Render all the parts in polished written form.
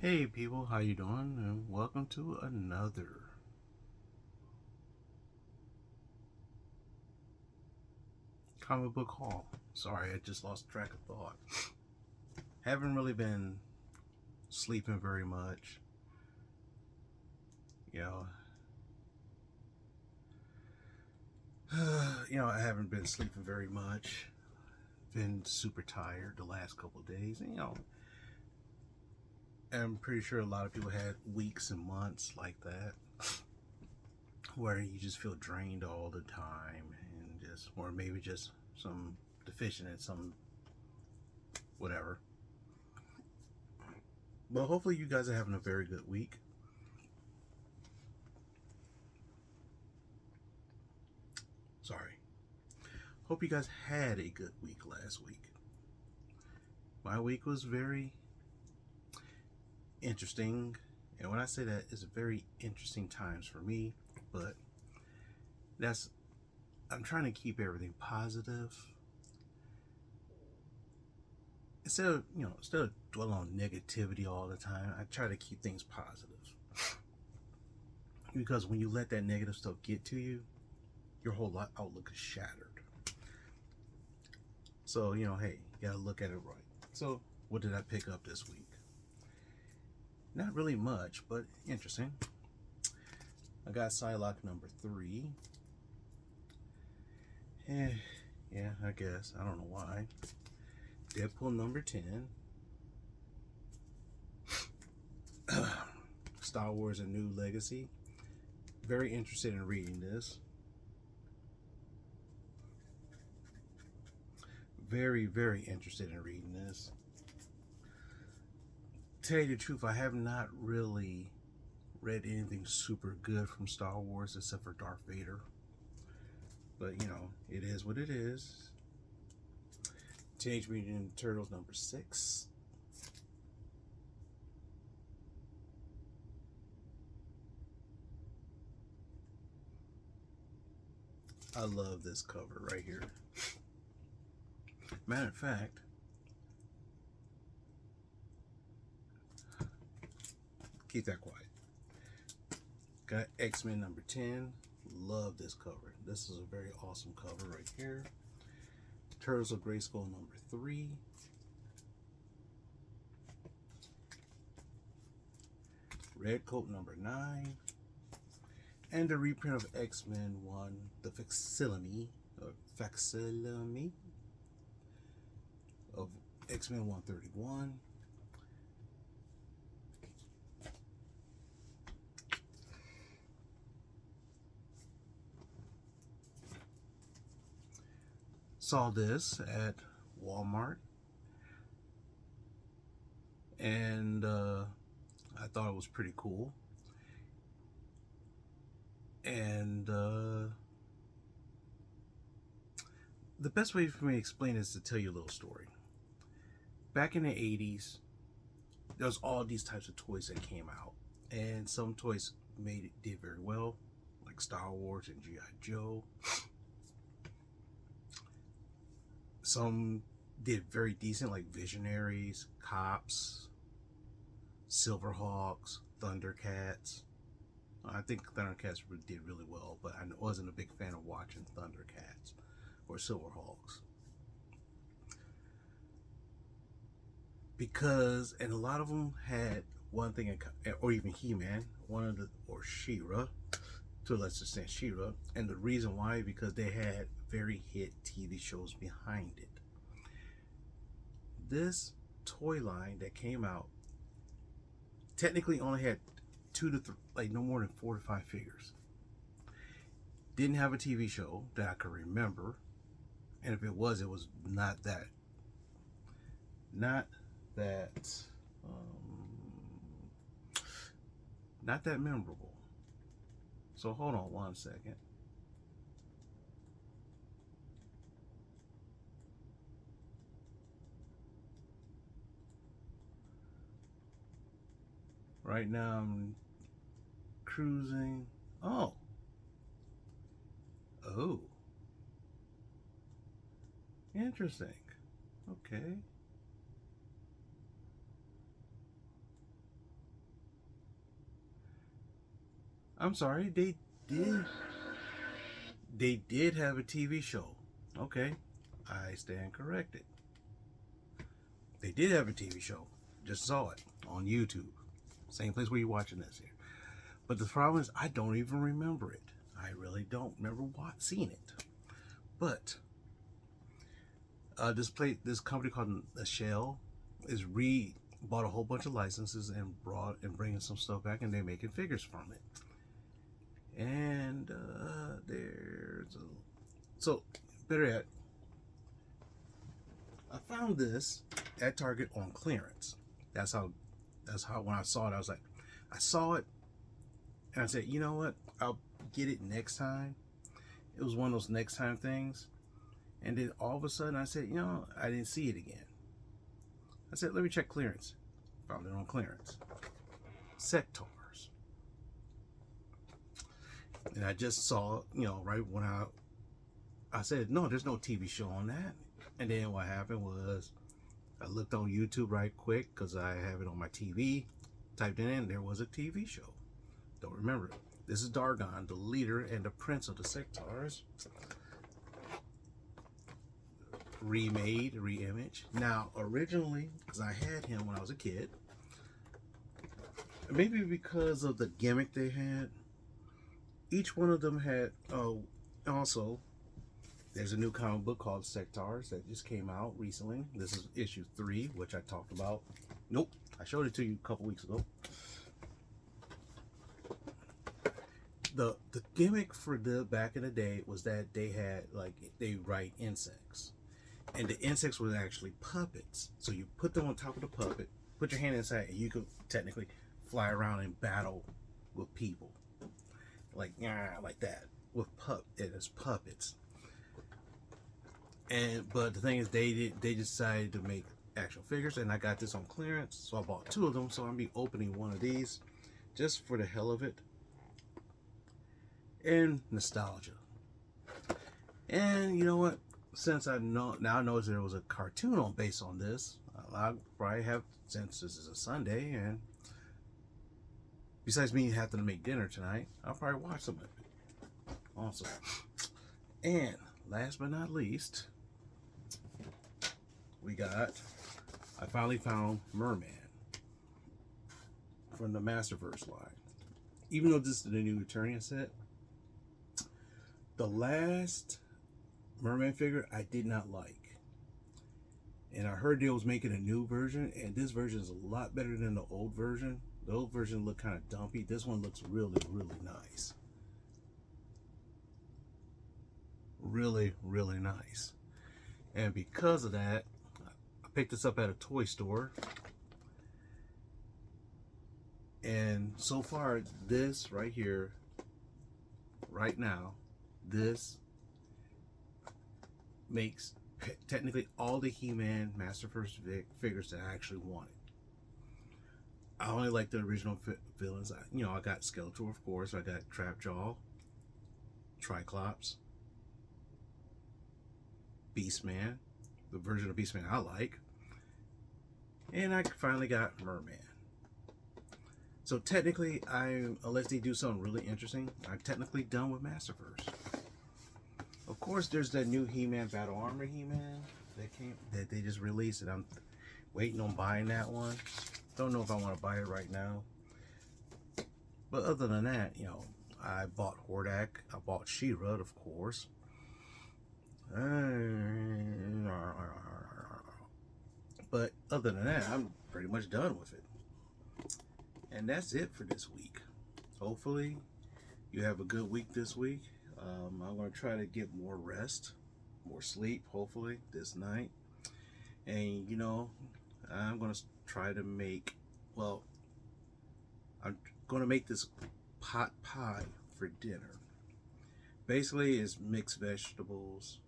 Hey people, how you doing? And welcome to another comic book haul. Sorry, I just lost track of thought. Haven't really been sleeping very much. You know, I haven't been sleeping very much. Been super tired the last couple of days. And, I'm pretty sure a lot of people had weeks and months like that, where you just feel drained all the time, and or maybe just some deficient in some whatever. But hopefully, you guys are having a very good week. Sorry. Hope you guys had a good week last week. My week was very interesting. And when I say that, it's very interesting times for me. But that's, I'm trying to keep everything positive. Instead of dwelling on negativity all the time, I try to keep things positive. Because when you let that negative stuff get to you, your whole outlook is shattered. So, hey, you gotta look at it right. So, what did I pick up this week? Not really much, but interesting. I got Psylocke number 3. Yeah, I guess. I don't know why. Deadpool number 10. Star Wars: A New Legacy. Very interested in reading this. Very, very interested in reading this. Tell you the truth, I have not really read anything super good from Star Wars except for Darth Vader. But, it is what it is. Teenage Mutant Ninja Turtles number 6. I love this cover right here. Matter of fact, keep that quiet. Got X-Men number 10. Love this cover. This is a very awesome cover right here. Turtles of Grayskull number 3. Red Coat number 9. And a reprint of X-Men 1, the facsimile of X-Men 131. Saw this at Walmart, and I thought it was pretty cool. And the best way for me to explain it is to tell you a little story. Back in the 80s, there was all these types of toys that came out, and some toys did very well, like Star Wars and G.I. Joe. Some did very decent, like Visionaries, Cops, Silverhawks, Thundercats. I think Thundercats did really well, but I wasn't a big fan of watching Thundercats or Silverhawks. Because, and a lot of them had one thing, or even He-Man, or She-Ra, to a lesser extent She-Ra, and the reason why, because they had very hit TV shows behind it. This toy line that came out technically only had 2 to 3, like no more than 4 to 5 figures. Didn't have a TV show that I could remember, and if it was not that not that memorable. So hold on one second. Right now I'm cruising. Oh. Interesting. Okay. I'm sorry, they did have a TV show. Okay, I stand corrected. They did have a TV show. Just saw it on YouTube. Same place where you're watching this here. But the problem is, I don't even remember it. I really don't remember seeing it. But this company called The Shell is bought a whole bunch of licenses and bringing some stuff back, and they're making figures from it. And so better yet, I found this at Target on clearance. That's how when I saw it, I saw it and I said, you know what, I'll get it next time. It was one of those next time things. And then all of a sudden I said, I didn't see it again. I said, let me check clearance. Found it on clearance. Sectaurs. And I just saw, right when I said, no, there's no TV show on that. And then what happened was I looked on YouTube right quick because I have it on my TV. Typed it in, there was a TV show. Don't remember it. This is Dargon, the leader and the prince of the Sectaurs. Remade, re-image. Now, originally, because I had him when I was a kid, maybe because of the gimmick they had, each one of them had, also, there's a new comic book called Sectaurs that just came out recently. This is issue 3, which I talked about. Nope, I showed it to you a couple weeks ago. The gimmick for the back in the day was that they had, they write insects. And the insects were actually puppets. So you put them on top of the puppet, put your hand inside, and you could technically fly around and battle with people. Like that. With puppets. But the thing is, they decided to make actual figures, and I got this on clearance, so I bought 2 of them. So I'm gonna be opening one of these just for the hell of it, and nostalgia. And you know what? Since I know there was a cartoon based on this, I'll probably have, since this is a Sunday, and besides me having to make dinner tonight, I'll probably watch some of it. Awesome. And last but not least, I finally found Merman from the Masterverse line. Even though this is the new Eternia set, the last Merman figure I did not like. And I heard they was making a new version, and this version is a lot better than the old version. The old version looked kind of dumpy. This one looks really, really nice. Really, really nice. And because of that, I picked this up at a toy store. And so far, this right here, right now, this makes technically all the He-Man Masterverse figures that I actually wanted. I only like the original villains. I got Skeletor, of course. I got Trapjaw, Triclops, Beastman, the version of Beastman I like, and I finally got Merman. So technically, unless they do something really interesting, I'm technically done with Masterverse. Of course, there's that new He-Man Battle Armor He-Man that they just released, and I'm waiting on buying that one. Don't know if I want to buy it right now. But other than that, I bought Hordak. I bought She-Ra, of course. But other than that, I'm pretty much done with it. And that's it for this week. Hopefully, you have a good week this week. I'm going to try to get more rest, more sleep, hopefully, this night. And, I'm going to try to make, I'm going to make this pot pie for dinner. Basically, it's mixed vegetables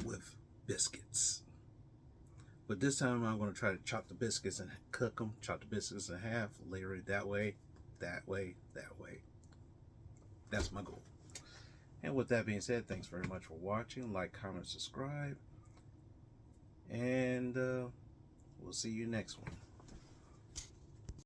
with biscuits. But this time, I'm going to try to chop the biscuits and cook them, chop the biscuits in half, layer it that way, that way, that way. That's my goal. And with that being said, thanks very much for watching. Like, comment, subscribe. And we'll see you next one.